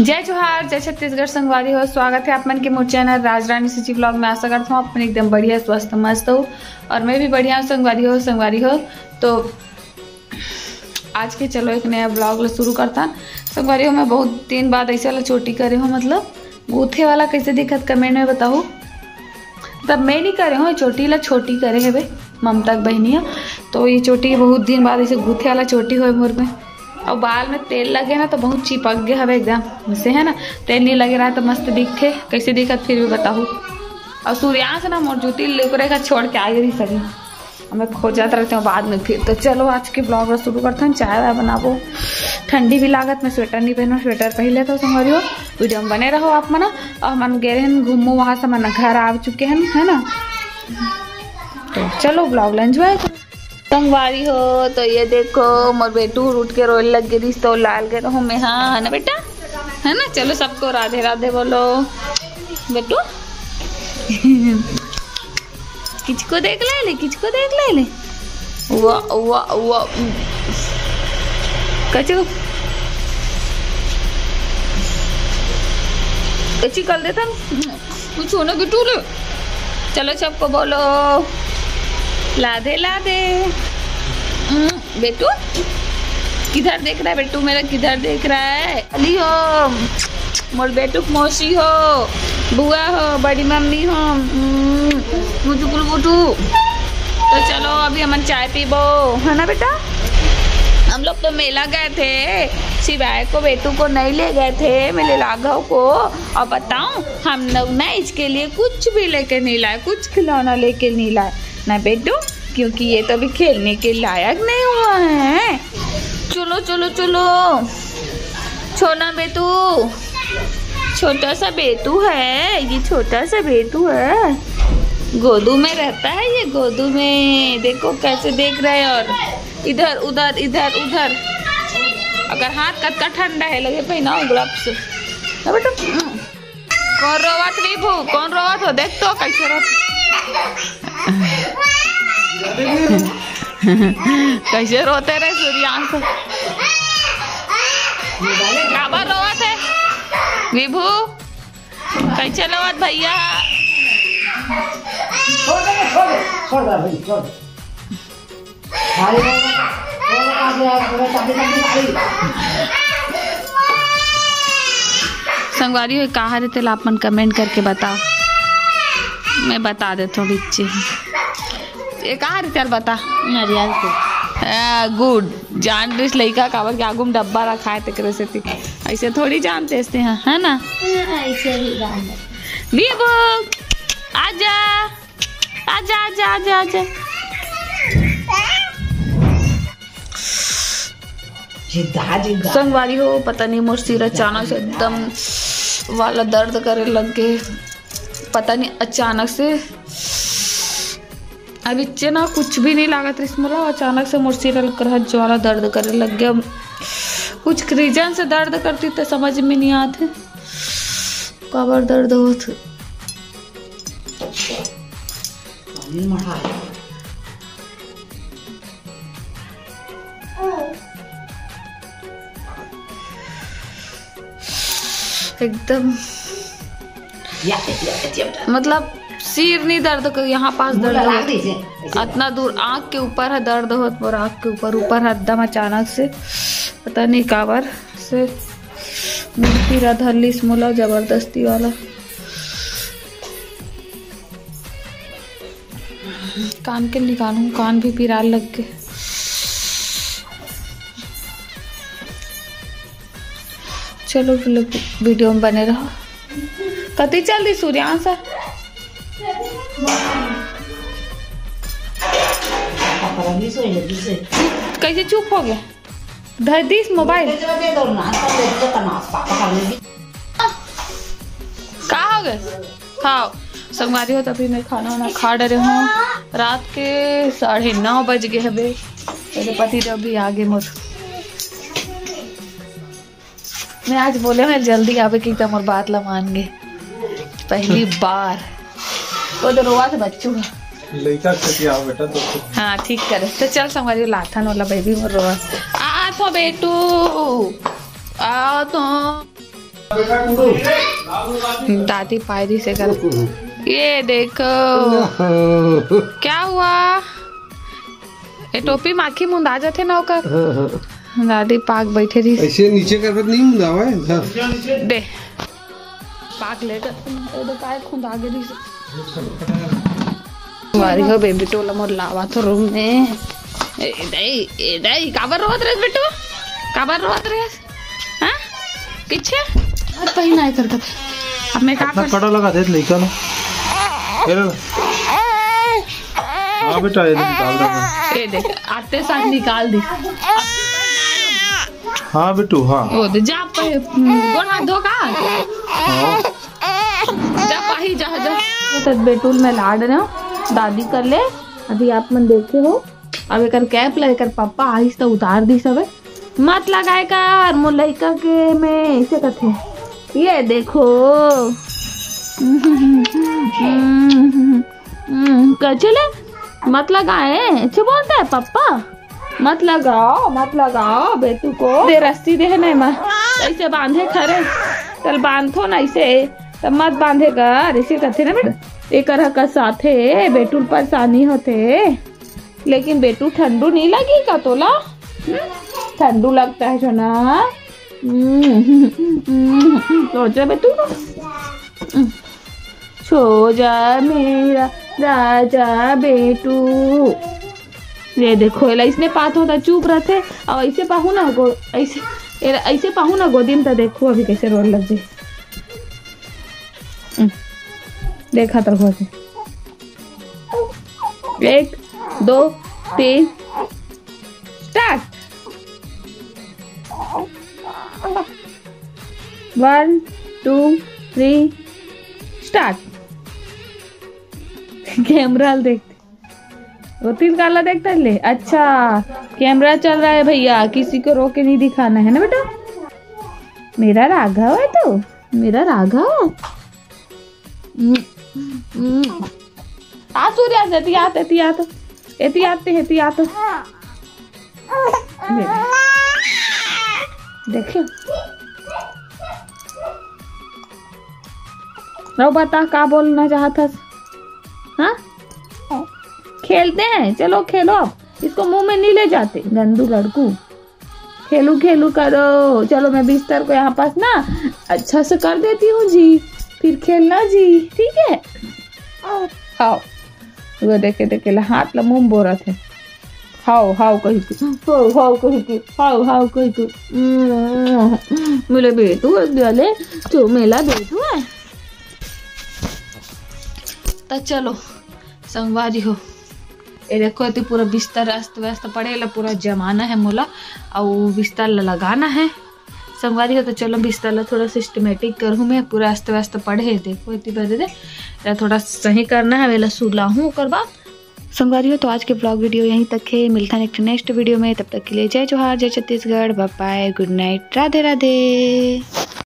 जय जोहार, जय छत्तीसगढ़ संगवारी हो। स्वागत है आप मन के मोर चैनल राजरानी सिटी व्लॉग में। आशा करता हूँ अपन एकदम बढ़िया स्वस्थ मस्त हो और मैं भी बढ़िया हूँ। संगवारी हो तो आज के चलो एक नया ब्लॉग शुरू करता। संगवारी हो मैं बहुत दिन बाद ऐसे वाला चोटी करे हूँ, मतलब गूथे वाला कैसे दिखत कमेंट में बताओ। तब मैं नहीं करे हूँ, चोटी ला छोटी करे है भाई ममता की बहनिया। तो ये चोटी बहुत दिन बाद ऐसे गूथे वाला चोटी हो मोर में। और बाल में तेल लगे ना तो बहुत चिपक गया है एकदम से, है ना। तेल नहीं लगे रहा तो मस्त दिखते, कैसे दिखत फिर भी बताऊँ। और सूर्यांश ना मोर जूती लेकर का छोड़ के आ गई सभी, मैं खोजत रहते हूँ बाद में फिर। तो चलो आज के ब्लॉग शुरू करते हैं। चाय वाय बनाबो, ठंडी भी लागत, मैं स्वेटर नहीं पहनो, स्वेटर पहन लेता हूँ। संगवारी हो वीडियो में बने रहो आप मना। और मन गए हैं घूमो, वहाँ से मन घर आ चुके हैं, है ना। तो चलो ब्लॉग एंजॉय करो संगवारी हो। तो ये देखो मोर बेटू उठ के रोल लग गई तो लाल गए रहो मैं, हाँ है ना बेटा, है ना। चलो सबको राधे राधे बोलो बेटू। किसको देख ले, किसको देख ले। वाह वाह वाह, कचो कच्ची कर देता कुछ होना बेटू ले। चलो सबको बोलो लाधे लाधे। बेटू किधर देख रहा है, बेटू मेरा किधर देख रहा है। अली हो मोर बेटू, मौसी हो, बुआ हो, बड़ी मम्मी हो, मुझुकुल बुटू। तो चलो अभी हम चाय पीबो, है ना बेटा। हम लोग तो मेला गए थे, शिवाय को बेटू को नहीं ले गए थे, मेले लाघव को। और बताऊं हम लोग ना इसके लिए कुछ भी लेके नहीं लाए, कुछ खिलौना लेके नहीं लाए ना बेटू, क्योंकि ये तो अभी खेलने के लायक नहीं हुआ है। चलो चलो चलो, छोना बेटू, छोटा सा बेटू है ये, छोटा सा बेटू है, गोदू में रहता है ये, गोदू में। देखो कैसे देख रहे हैं, और इधर उधर इधर उधर। अगर हाथ कटका ठंडा है लगे पहनाओ ग्लव्स बेटा। कौन रोवत विभू, कौन रोवत हो, देख तो कैसे रोवत कैसे रोते रहे सूर्यांश। काबर रोवत है विभू, कैसे रोवत भैया। संगवारी हो कहाँ रहते आप मन कमेंट करके बताओ, मैं बता देता हूँ बच्चे। ये कहाँ रहते यार बता। गुड जान दिस लड़का काबर के आगू में डब्बा रखा है तकरे से ऐसे थोड़ी जानते हैं, है ना। ऐसे भी आजा आजा आजा आजा आजा। संगवारी हो पता नहीं मोर सिर अचानक से एकदम वाला दर्द करे लग गए, पता नहीं अचानक से। अभी ना कुछ भी नहीं लागत इसमें, अचानक से मोर सिर वाला दर्द करे लग गया। कुछ रीजन से दर्द करती तो समझ में नहीं आते कबर दर्द होत। एकदम मतलब सिर नहीं दर्द कर, यहाँ पास दर्द हो, इतना दूर आँख के ऊपर है दर्द हो, और आँख के ऊपर ऊपर एकदम अचानक से पता नहीं काबर से पीरा धरली स्मोला जबरदस्ती वाला। कान के निकालूं, कान भी पीरा लग गए। चलो वीडियो में बने रहो। कती चल रही सूर्यांश है, कैसे चुप हो गया। धर दिस मोबाइल कहाँ हो गए। खाओ संगवारी हो, तभी मैं खाना वाना खा डरे हूँ। रात के 9:30 बज गए है बे, मेरे पति देव भी आगे मोर। मैं आज बोले मैं जल्दी आवे की तमर बात ला मान गए पहली बार। वो तो रोआ था बच्चू लड़का खटिया बेटा तो हाँ ठीक करे। तो चल संगवारी लाथन वाला बेबी मोर रोआ आ तो बेटू आ तो दादी पायरी से कर। ये देखो क्या हुआ, ये टोपी माखी मुंदा जाते ना ओकर। दादी पाक बैठे रही ऐसे नीचे कर नहीं मुंदावा है दे पाक लेकर तो काय खुंदा गई वारी हो बेबी टोला मोर लावा तो रूम में ए दई काबर रोत रे बेटू, काबर रोत रे हां किछे आज पहिना है करता। अब मैं का कड़ा लगा दे लइका ना हां बेटा ये निकाल दे। ए देख आते साथ निकाल दी। हाँ बेटू हाँ वो दे जा पे गोना धोखा जा पाही जा जा तो बेटूल में लाड रहे हो दादी कर ले। अभी आप मन देखे हो अब एक कैप लेकर पापा आहिस्ता उतार दी सब मत लगाए कर मो लइका के में ऐसे कथे। ये देखो चले मत लगाए अच्छे बोलते है पापा मत लगाओ बेटू को दे रस्सी दे नहीं माँ ऐसे बांधे खरे चल बांधो ना ऐसे तब मत बांधेगा ऐसे करते ना बेटा एक का साथे बेटू परेशानी होते। लेकिन बेटू ठंडू नहीं लगेगा तोला ठंडू लगता है जो ना सोचा बेटू सो जा मेरा राजा बेटू। ये देखो इसने पात होता चुप रहते और ऐसे पाहू ना गो ऐसे पाहू ना गोदी में तो देखो अभी कैसे रोल लग जाए। देखा तो हो 1 2 3 स्टार्ट 1 2 3 स्टार्ट। कैमरा देखते वो 3 काला देखता ले। अच्छा कैमरा चल रहा है भैया किसी को रोके नहीं दिखाना है ना बेटा। मेरा राघव है तो मेरा राघव सूर्यास्त एतियात देखियो रो बता का बोलना चाहता। हाँ खेलते हैं चलो खेलो अब इसको मुंह में नहीं ले जाते गंदू लड़कू। खेलू करो चलो मैं बिस्तर को यहाँ पास ना अच्छा से कर देती हूँ जी फिर खेलना जी ठीक है। आओ वो देखे हाथ ला मुंह बोरा थे हाउ कही तू मेरे बेटू ले तो मेला बेटू है। तो चलो संगवारी हो ये देखो ये पूरा बिस्तर अस्त व्यस्त पड़ेला पूरा जमाना है मोला और बिस्तर लगाना है संगवारी हो। तो चलो बिस्तर ला थोड़ा सिस्टमेटिक करूँ मैं पूरा अस्त व्यस्त पढ़े देखो इतनी बजे दे थोड़ा सही करना है वेला सुला हूँ करवा संगवारी हो। तो आज के ब्लॉग वीडियो यहीं तक है मिलता है नेक्स्ट वीडियो में तब तक के लिए जय जोहार जय Chhattisgarh bye bye good night Radhe Radhe.